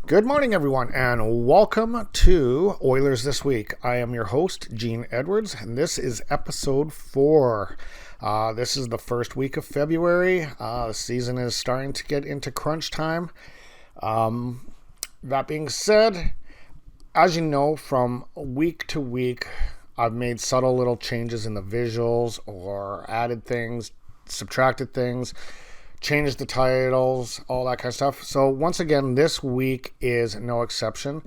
Good morning, everyone, and welcome to Oilers This Week. I am your host, Gene Edwards, and this is episode 4. This is the first week of February. The season is starting to get into crunch time. That being said, as you know, from week to week, I've made subtle little changes in the visuals or added things, subtracted things, changed the titles, all that kind of stuff. So once again, this week is no exception.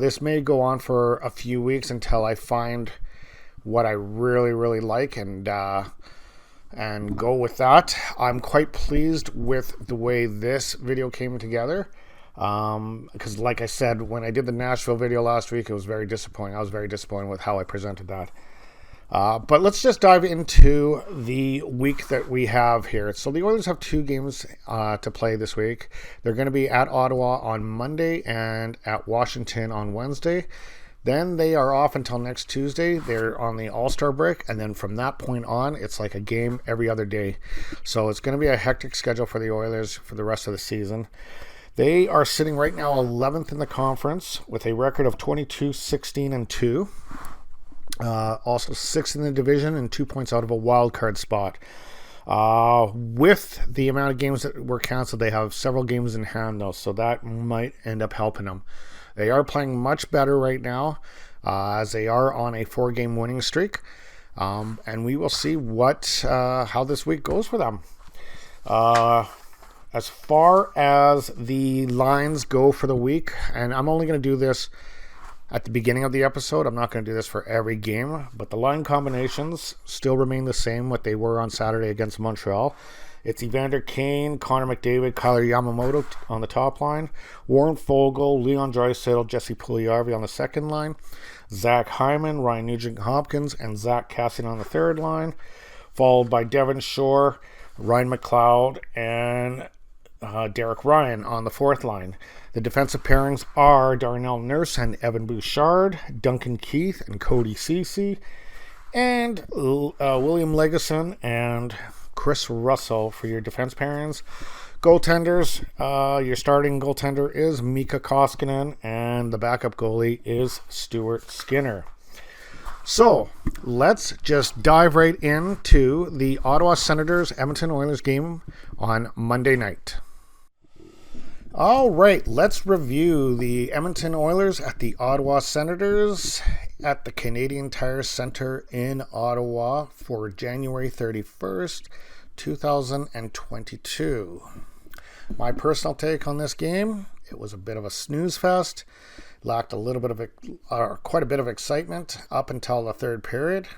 This may go on for a few weeks until I find what I really like and go with that. I'm quite pleased with the way this video came together. Because like I said, when I did the Nashville video last week, it was very disappointing. I was very disappointed with how I presented that. But let's just dive into the week that we have here. So the Oilers have 2 games to play this week. They're going to be at Ottawa on Monday and at Washington on Wednesday. Then they are off until next Tuesday. They're on the All-Star break. And then from that point on, it's like a game every other day. So it's going to be a hectic schedule for the Oilers for the rest of the season. They are sitting right now 11th in the conference with a record of 22-16-2. Also 6th in the division and 2 points out of a wild card spot. With the amount of games that were canceled, they have several games in hand though, so that might end up helping them. They are playing much better right now, as they are on a 4-game winning streak, and we will see how this week goes for them. As far as the lines go for the week, and I'm only going to do this at the beginning of the episode. I'm not going to do this for every game, but the line combinations still remain the same what they were on Saturday against Montreal. It's Evander Kane, Connor McDavid, Kailer Yamamoto on the top line, Warren Foegele, Leon Draisaitl, Jesse Puljujarvi on the second line, Zach Hyman, Ryan Nugent-Hopkins, and Zach Kassian on the third line, followed by Devin Shore, Ryan McLeod, and Derek Ryan on the fourth line. The defensive pairings are Darnell Nurse and Evan Bouchard, Duncan Keith and Cody Ceci, and William Legason and Chris Russell for your defense pairings. Goaltenders, your starting goaltender is Mika Koskinen, and the backup goalie is Stuart Skinner. So, let's just dive right into the Ottawa Senators Edmonton Oilers game on Monday night. All right, let's review the Edmonton Oilers at the Ottawa Senators at the Canadian Tire Centre in Ottawa for January 31st, 2022. My personal take on this game, it was a bit of a snooze fest. Lacked quite a bit of excitement up until the third period.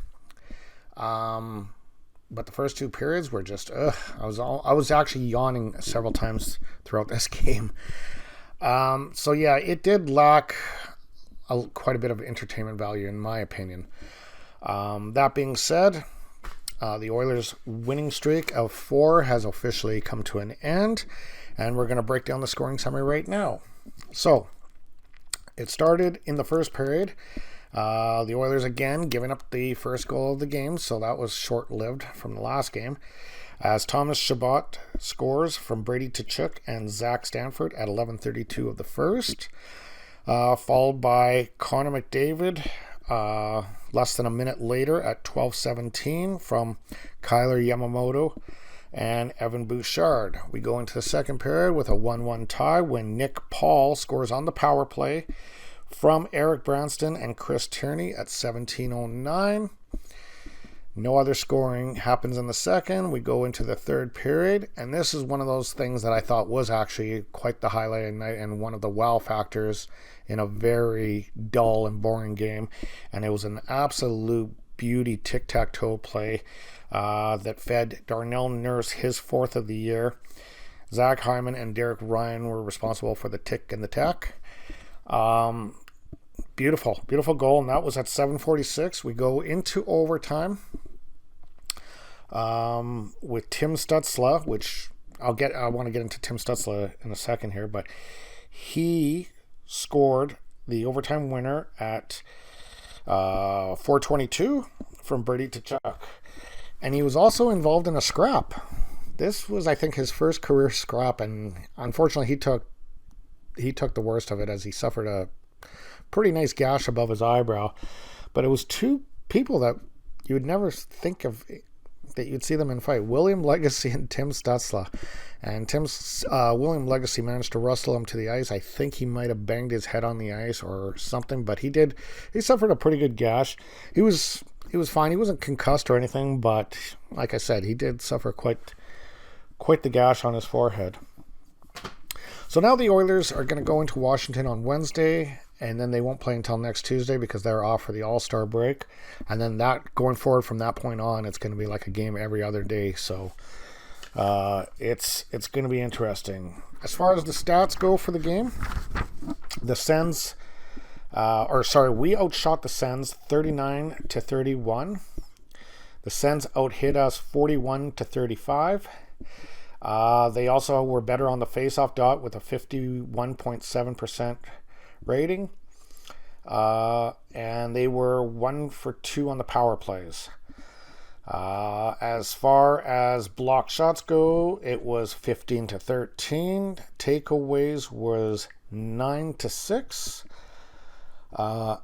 But the first 2 periods were just, I was actually yawning several times throughout this game. So yeah, it did lack quite a bit of entertainment value in my opinion. That being said, the Oilers' winning streak of 4 has officially come to an end, and we're going to break down the scoring summary right now. So, it started in the first period. The Oilers again giving up the first goal of the game, so that was short-lived from the last game. As Thomas Chabot scores from Brady Tkachuk and Zach Stanford at 11:32 of the first, followed by Connor McDavid less than a minute later at 12:17 from Kailer Yamamoto and Evan Bouchard. We go into the second period with a 1-1 tie when Nick Paul scores on the power play from Eric Branston and Chris Tierney at 17:09. No other scoring happens in the second. We go into the third period, and this is one of those things that I thought was actually quite the highlight of the night and one of the wow factors in a very dull and boring game. And it was an absolute beauty tic-tac-toe play that fed Darnell Nurse his 4th of the year. Zach Hyman and Derek Ryan were responsible for the tick and the tack. Beautiful goal, and that was at 7:46. We go into overtime with Tim Stützle, which I want to get into Tim Stützle in a second here, but he scored the overtime winner at 4:22 from Brady Tkachuk, and he was also involved in a scrap. This was, I think, his first career scrap, and unfortunately he took he took the worst of it as he suffered a pretty nice gash above his eyebrow. But it was two people that you would never think of that you'd see them in fight. William Legacy and Tim Stutzla. And William Legacy managed to wrestle him to the ice. I think he might have banged his head on the ice or something, but he suffered a pretty good gash. He was fine. He wasn't concussed or anything, but like I said, he did suffer quite the gash on his forehead. So now the Oilers are going to go into Washington on Wednesday, and then they won't play until next Tuesday because they're off for the All-Star break. And then going forward from that point on, it's going to be like a game every other day. So it's going to be interesting. As far as the stats go for the game, the Sens, we outshot the Sens 39-31. The Sens outhit us 41-35. They also were better on the faceoff dot with a 51.7% rating. And they were 1 for 2 on the power plays. As far as block shots go, it was 15-13. Takeaways was 9-6.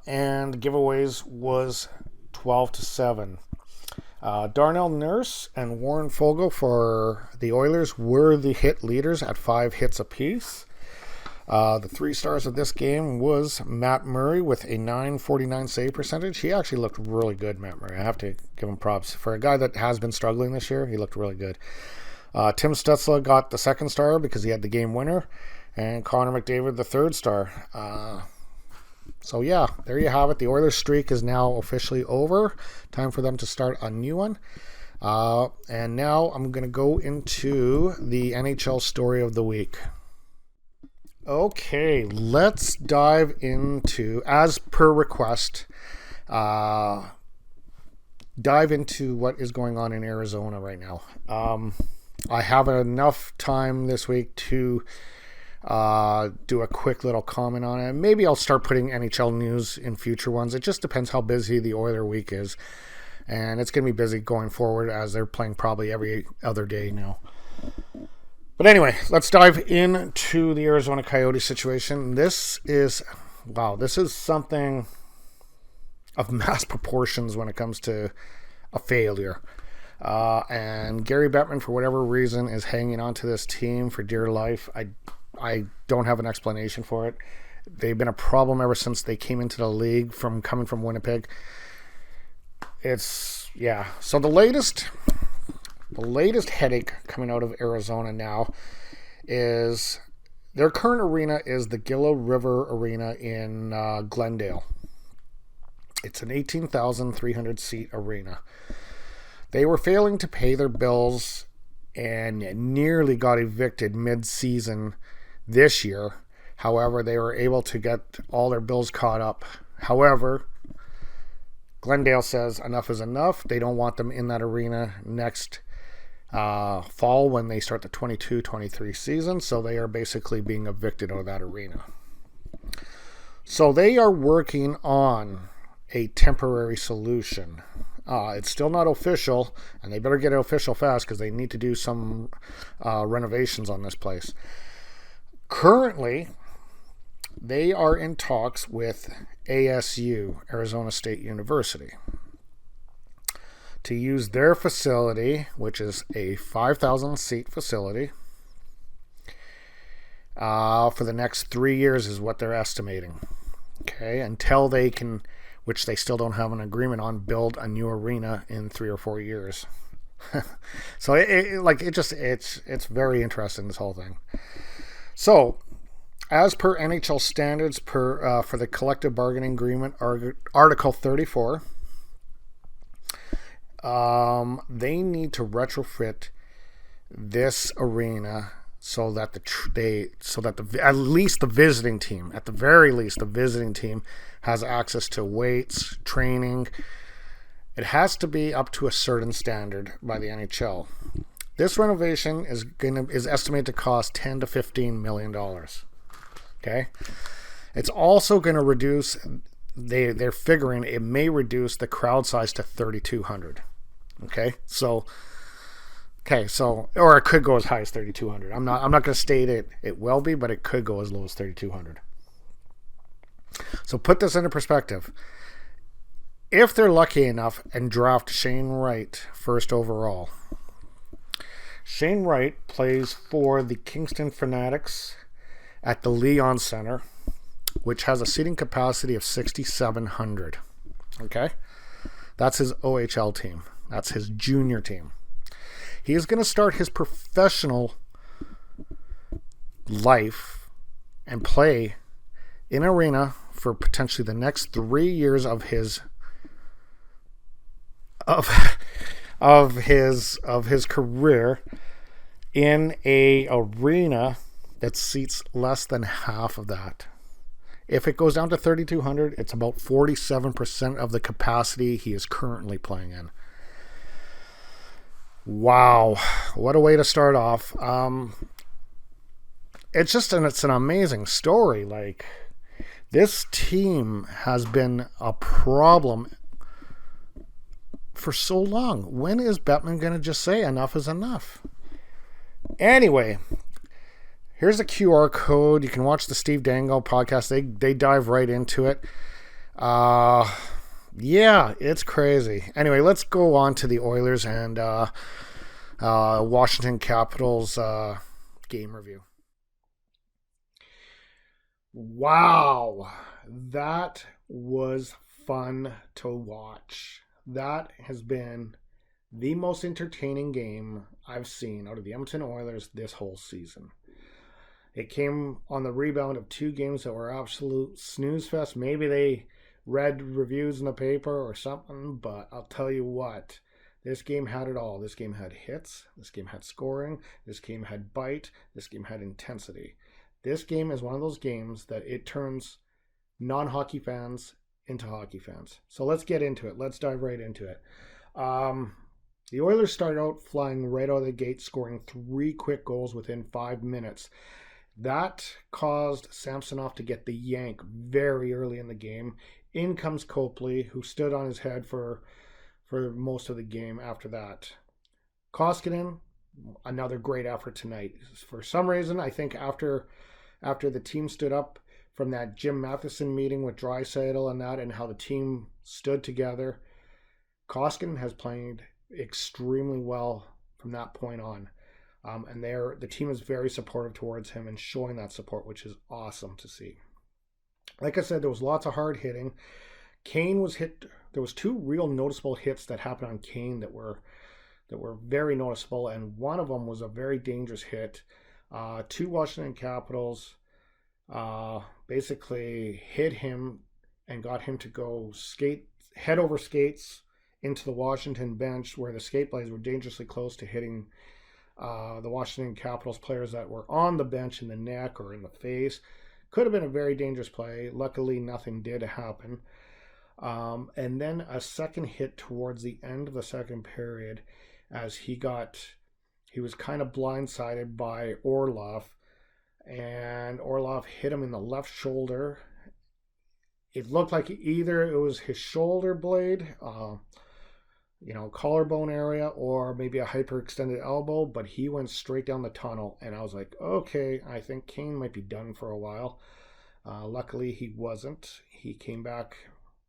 And giveaways was 12-7. Darnell Nurse and Warren Foegele for the Oilers were the hit leaders at 5 hits apiece. The 3 stars of this game was Matt Murray with a .949 save percentage. He actually looked really good, Matt Murray. I have to give him props. For a guy that has been struggling this year, he looked really good. Tim Stutzla got the 2nd star because he had the game winner. And Connor McDavid the 3rd star. So yeah, there you have it. The Oilers streak is now officially over. Time for them to start a new one. And now I'm going to go into the NHL story of the week. Okay, let's dive into, as per request, dive into what is going on in Arizona right now. I have enough time this week to do a quick little comment on it. Maybe I'll start putting NHL news in future ones. It just depends how busy the Oiler week is. And it's going to be busy going forward as they're playing probably every other day now. But anyway, let's dive into the Arizona Coyotes situation. This is something of mass proportions when it comes to a failure. And Gary Bettman, for whatever reason, is hanging on to this team for dear life. I don't have an explanation for it. They've been a problem ever since they came into the league coming from Winnipeg. So the latest headache coming out of Arizona now is their current arena is the Gila River Arena in Glendale. It's an 18,300 seat arena. They were failing to pay their bills and nearly got evicted mid-season this year. However, they were able to get all their bills caught up. However, Glendale says enough is enough. They don't want them in that arena next fall when they start the 22-23 season. So they are basically being evicted out of that arena. So they are working on a temporary solution. It's still not official, and they better get it official fast because they need to do some renovations on this place. Currently, they are in talks with ASU, Arizona State University, to use their facility, which is a 5,000-seat facility, for the next 3 years is what they're estimating. Okay, until they can, which they still don't have an agreement on, build a new arena in 3 or 4 years. So it's very interesting, this whole thing. So, as per NHL standards, for the collective bargaining agreement, Article 34, they need to retrofit this arena so that at least the visiting team, at the very least, the visiting team has access to weights, training. It has to be up to a certain standard by the NHL. This renovation is estimated to cost $10 to $15 million. Okay, it's also going to reduce. They're figuring it may reduce the crowd size to 3,200. Okay, so Okay, so or it could go as high as 3,200. I'm not going to state it will be, but it could go as low as 3,200. So put this into perspective. If they're lucky enough and draft Shane Wright first overall, Shane Wright plays for the Kingston Fanatics at the Leon Center, which has a seating capacity of 6,700. Okay? That's his OHL team. That's his junior team. He is going to start his professional life and play in arena for potentially the next 3 years of his career in a arena that seats less than half of that. If it goes down to 3,200, it's about 47% of the capacity he is currently playing in. Wow, what a way to start off. It's an amazing story. Like, this team has been a problem for so long. When is Bettman going to just say enough is enough? Anyway, here's a QR code. You can watch the Steve Dangle podcast. They dive right into it. Yeah, it's crazy. Anyway, let's go on to the Oilers and Washington Capitals game review. Wow, that was fun to watch. That has been the most entertaining game I've seen out of the Edmonton Oilers this whole season. It came on the rebound of two games that were absolute snooze fest. Maybe they read reviews in the paper or something, but I'll tell you what, this game had it all. This game had hits, this game had scoring, this game had bite, this game had intensity. This game is one of those games that it turns non-hockey fans into hockey fans. So let's get into it. Let's dive right into it. The Oilers started out flying right out of the gate, scoring 3 quick goals within 5 minutes. That caused Samsonov to get the yank very early in the game. In comes Copley, who stood on his head for most of the game after that. Koskinen, another great effort tonight. For some reason, I think after the team stood up from that Jim Matheson meeting with Draisaitl and that, and how the team stood together, Koskinen has played extremely well from that point on. And the team is very supportive towards him and showing that support, which is awesome to see. Like I said, there was lots of hard hitting. Kane was hit. There was 2 real noticeable hits that happened on Kane that were very noticeable, and one of them was a very dangerous hit. 2 Washington Capitals basically hit him and got him to go head over skates into the Washington bench, where the skate blades were dangerously close to hitting the Washington Capitals players that were on the bench in the neck or in the face. Could have been a very dangerous play. Luckily, nothing did happen. And then a second hit towards the end of the second period, as he was kind of blindsided by Orlov, and Orlov hit him in the left shoulder. It looked like either it was his shoulder blade, collarbone area, or maybe a hyperextended elbow, but he went straight down the tunnel, and I was like, okay, I think Kane might be done for a while. Luckily, he wasn't. He came back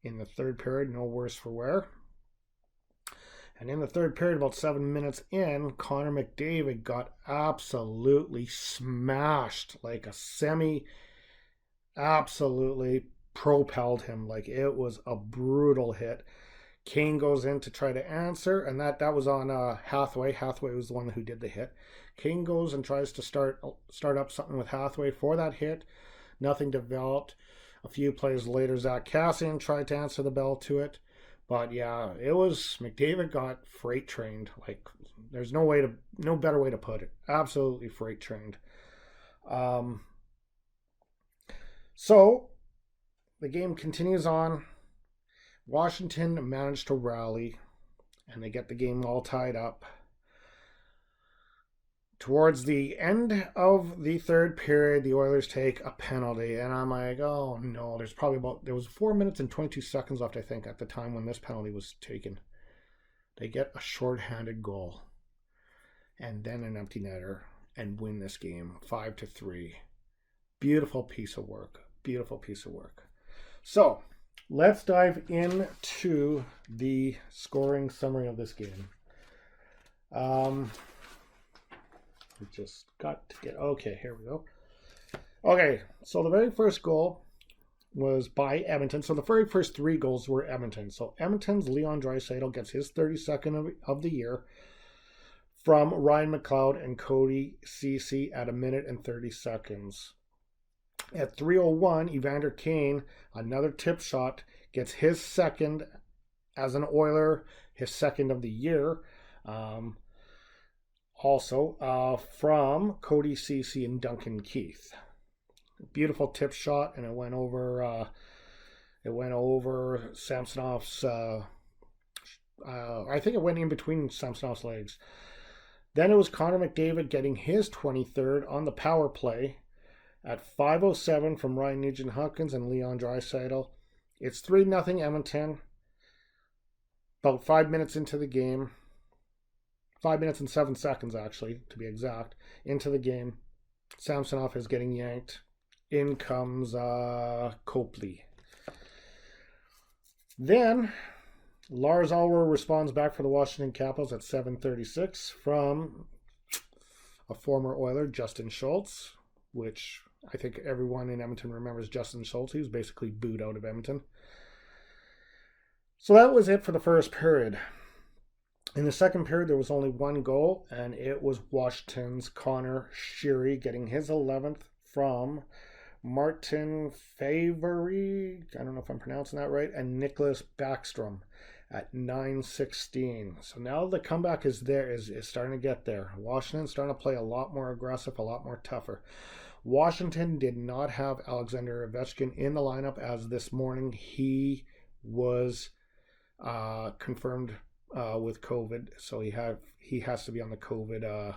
in the third period, no worse for wear. And in the third period, about 7 minutes in, Connor McDavid got absolutely smashed, like a absolutely propelled him. Like, it was a brutal hit. Kane goes in to try to answer, and that was on Hathaway. Hathaway was the one who did the hit. Kane goes and tries to start up something with Hathaway for that hit. Nothing developed. A few plays later, Zach Kassian tried to answer the bell to it. But yeah, McDavid got freight trained. Like, there's no better way to put it. Absolutely freight trained. So the game continues on. Washington managed to rally, and they get the game all tied up. Towards the end of the third period, the Oilers take a penalty, and I'm like, oh no, there was 4 minutes and 22 seconds left, I think, at the time when this penalty was taken. They get a shorthanded goal. and then an empty netter and win this game 5-3. Beautiful piece of work. Beautiful piece of work. So let's dive into the scoring summary of this game. We just got to get, okay, here we go. Okay, so the very first goal was by Edmonton. So the very first 3 goals were Edmonton. So Edmonton's Leon Draisaitl gets his 32nd of the year from Ryan McLeod and Cody Ceci at 1:30. At 3:01, Evander Kane, another tip shot, gets his second as an Oiler, his second of the year. Also from Cody Ceci and Duncan Keith. Beautiful tip shot, and it went over Samsonov's. I think it went in between Samsonov's legs. Then it was Connor McDavid getting his 23rd on the power play at 5:07 from Ryan Nugent-Hopkins and Leon Draisaitl. It's 3-0 Edmonton. About 5 minutes into the game. 5 minutes and 7 seconds, actually, to be exact, into the game. Samsonov is getting yanked. In comes Copley. Then Lars Ulmer responds back for the Washington Capitals at 7:36 from a former Oiler, Justin Schultz, which I think everyone in Edmonton remembers Justin Schultz. He was basically booed out of Edmonton. So that was it for the first period. In the second period, there was only 1 goal, and it was Washington's Connor Sheary getting his 11th from Martin Favre, I don't know if I'm pronouncing that right, and Nicholas Backstrom at 9:16. So now the comeback is there, is starting to get there. Washington's starting to play a lot more aggressive, a lot more tougher. Washington did not have Alexander Ovechkin in the lineup as this morning he was confirmed with COVID, so he has to be on the COVID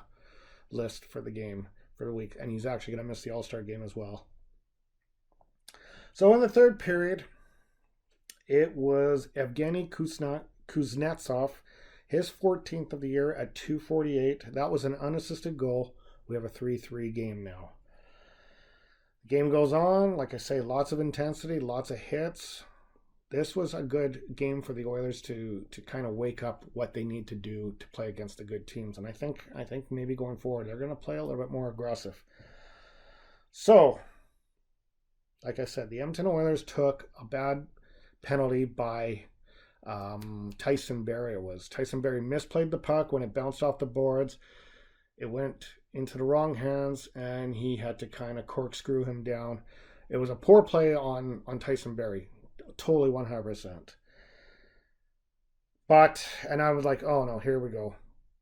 list for the game for the week, and he's actually going to miss the All-Star game as well. So in the third period, it was Evgeny Kuznetsov, his 14th of the year at 2:48. That was an unassisted goal. We have a 3-3 game now. The game goes on. Like I say, lots of intensity, lots of hits. This was a good game for the Oilers to kind of wake up what they need to do to play against the good teams. And I think maybe going forward, they're going to play a little bit more aggressive. So, like I said, the Edmonton Oilers took a bad penalty by Tyson Barrie. Tyson Barrie misplayed the puck when it bounced off the boards. It went into the wrong hands, and he had to kind of corkscrew him down. It was a poor play on Tyson Barrie. Totally 100%. But, and I was like, oh no, here we go.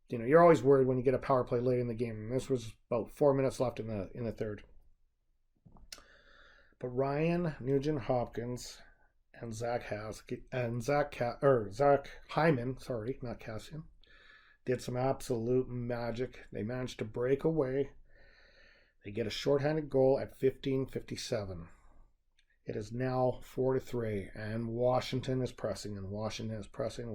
You know, you're always worried when you get a power play late in the game. And this was about 4 minutes left in the third. But Ryan Nugent-Hopkins and Zach Hyman, sorry, not Cassian, did some absolute magic. They managed to break away. They get a shorthanded goal at 15:57. It is now 4-3, and Washington is pressing, and Washington is pressing.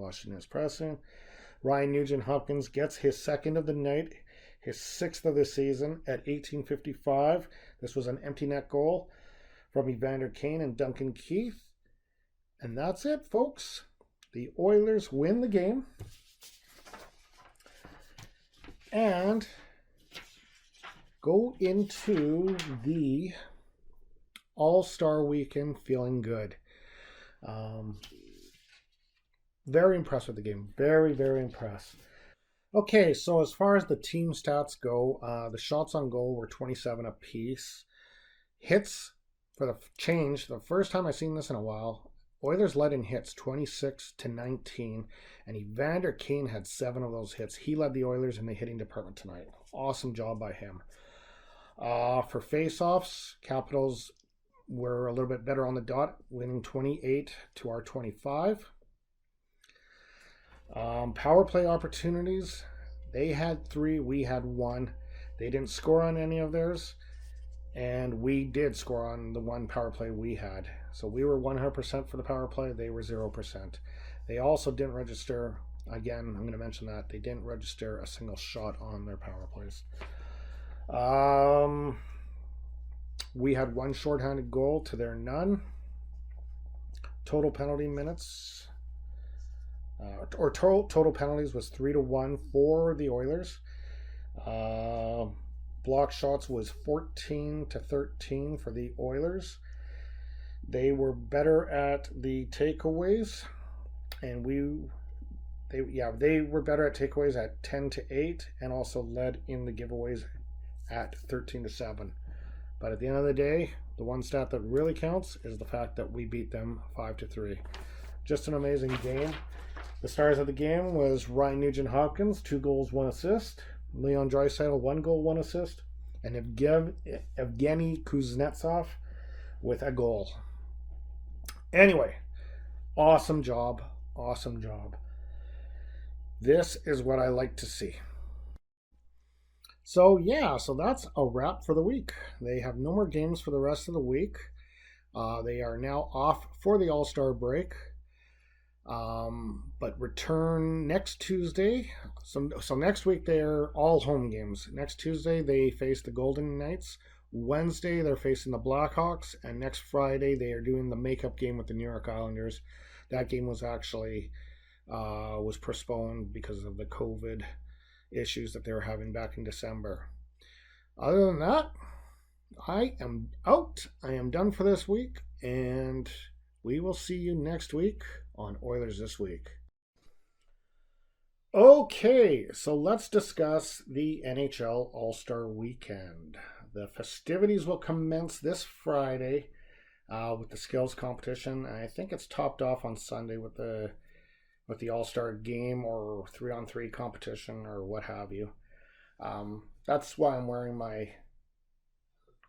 Ryan Nugent-Hopkins gets his second of the night, his 6th of the season at 18:55. This was an empty net goal from Evander Kane and Duncan Keith. And that's it, folks. The Oilers win the game. And go into the All-Star Weekend feeling good. Very impressed with the game. Very, very impressed. Okay, so as far as the team stats go, the shots on goal were 27 apiece. Hits for the change, the first time I've seen this in a while, Oilers led in hits 26-19, and Evander Kane had 7 of those hits. He led the Oilers in the hitting department tonight. Awesome job by him. For faceoffs, Capitals were a little bit better on the dot, winning 28 to our 25. Power play opportunities, they had 3, we had 1. They didn't score on any of theirs, and we did score on the 1 power play we had. So we were 100% for the power play, they were 0%. They also didn't register Again, I'm going to mention that they didn't register a single shot on their power plays. Um, we had one shorthanded goal to their none. Total penalty minutes, or total penalties was 3-1 for the Oilers. Block shots was 14-13 for the Oilers. They were better at the takeaways, and they were better at takeaways at 10-8, and also led in the giveaways at 13-7. But at the end of the day, the one stat that really counts is the fact that we beat them 5-3. Just an amazing game. The stars of the game was Ryan Nugent-Hopkins, 2 goals, 1 assist. Leon Draisaitl, 1 goal, 1 assist. And Evgeny Kuznetsov with a goal. Anyway, awesome job. Awesome job. This is what I like to see. So that's a wrap for the week. They have no more games for the rest of the week. They are now off for the All-Star break, but return next Tuesday. So next week they're all home games. Next Tuesday they face the Golden Knights. Wednesday they're facing the Blackhawks, and next Friday they are doing the makeup game with the New York Islanders. That game was actually was postponed because of the COVID issues that they were having back in December. Other than that, I am out. I am done for this week, and we will see you next week on Oilers This Week. Okay, so let's discuss the NHL All-Star Weekend. The festivities will commence this Friday with the skills competition. I think it's topped off on Sunday with the All-Star game or 3-on-3 competition or what have you. That's why I'm wearing my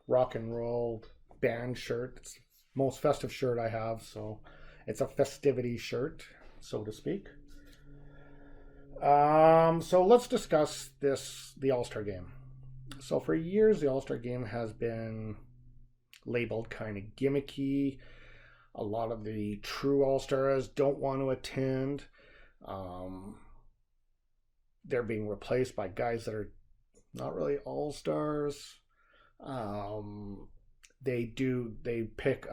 rock and roll band shirt. It's the most festive shirt I have, so it's a festivity shirt, so to speak. So let's discuss the All-Star game. So for years, the All-Star game has been labeled kind of gimmicky. A lot of the true All-Stars don't want to attend. They're being replaced by guys that are not really All-Stars. They pick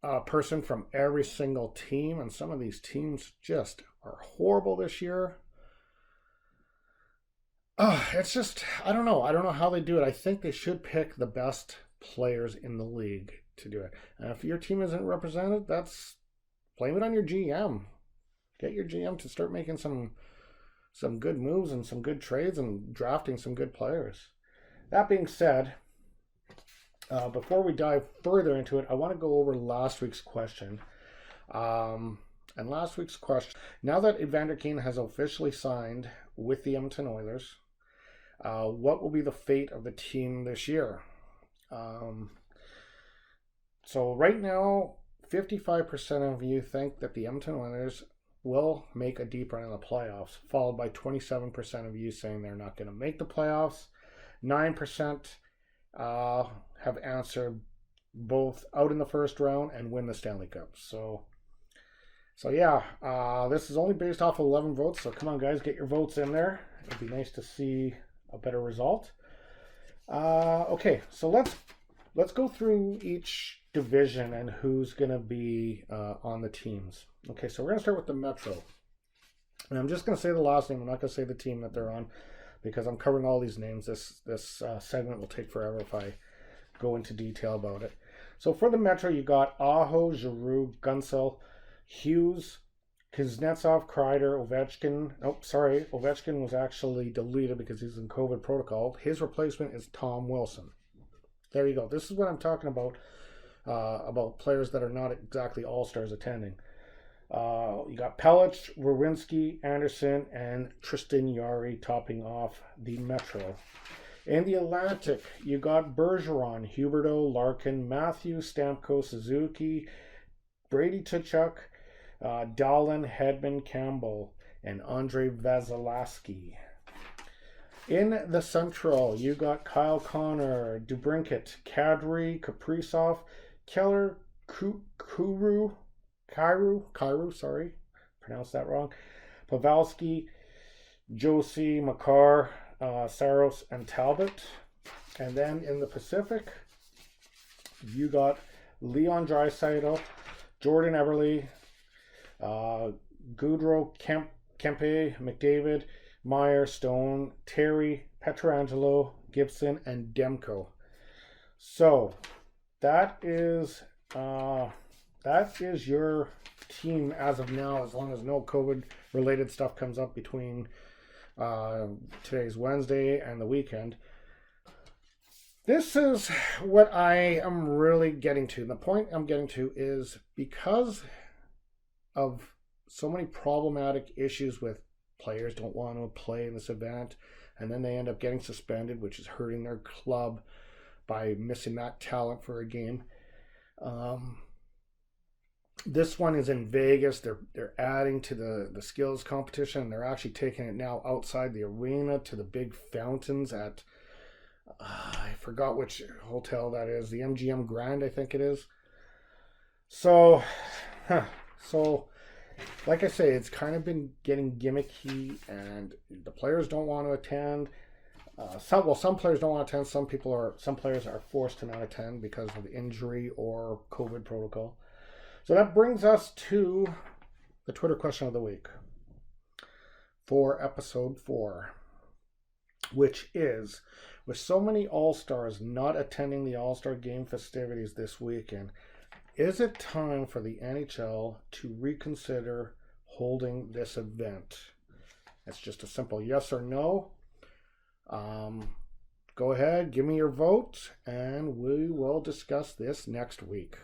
a person from every single team, and some of these teams just are horrible this year. It's just, I don't know how they do it. I think they should pick the best players in the league to do it. And if your team isn't represented, blame it on your GM. Get your GM to start making some good moves and some good trades and drafting some good players. That being said, before we dive further into it, I want to go over last week's question. And last week's question, now that Evander Kane has officially signed with the Edmonton Oilers, what will be the fate of the team this year? So right now, 55% of you think that the Edmonton Oilers will make a deep run in the playoffs, followed by 27% of you saying they're not going to make the playoffs. 9% have answered both out in the first round and win the Stanley Cup. So this is only based off of 11 votes. So come on, guys, get your votes in there. It'd be nice to see a better result. Okay, so let's go through each division and who's going to be on the teams. Okay, so we're going to start with the Metro. And I'm just going to say the last name. I'm not going to say the team that they're on because I'm covering all these names. This segment will take forever if I go into detail about it. So for the Metro, you got Aho, Giroux, Gunsel, Hughes, Kuznetsov, Kreider, Ovechkin. Oh, sorry, Ovechkin was actually deleted because he's in COVID protocol. His replacement is Tom Wilson. There you go. This is what I'm talking about players that are not exactly all-stars attending. You got Pelech, Werenski, Anderson, and Tristan Jarry topping off the Metro. In the Atlantic, you got Bergeron, Huberdeau, Larkin, Matthews, Stamkos, Suzuki, Brady Tkachuk, Dahlin, Hedman, Campbell, and Andrei Vasilevsky. In the Central, you got Kyle Connor, Dubrinket, Kadri, Kaprizov, Keller, Kyrou, pronounced that wrong. Pavelski, Josie, Makar, Saros, and Talbot. And then in the Pacific, you got Leon Draisaitl, Jordan Eberle, Gaudreau, Kempe, McDavid, Meyer, Stone, Terry, Pietrangelo, Gibson, and Demko. So that is your team as of now, as long as no COVID related stuff comes up between today's Wednesday and the weekend. This is what I am really getting to. The point I'm getting to is because of so many problematic issues with players don't want to play in this event, and then they end up getting suspended, which is hurting their club by missing that talent for a game. This one is in Vegas. They're adding to the skills competition. They're actually taking it now outside the arena to the big fountains at I forgot which hotel that is. The MGM Grand, I think it is. So like I say, it's kind of been getting gimmicky, and the players don't want to attend. Some players don't want to attend. Some players are forced to not attend because of injury or COVID protocol. So that brings us to the Twitter question of the week for episode 4, which is, with so many All-Stars not attending the All-Star Game festivities this weekend, is it time for the NHL to reconsider holding this event? It's just a simple yes or no. Go ahead, give me your vote, and we will discuss this next week.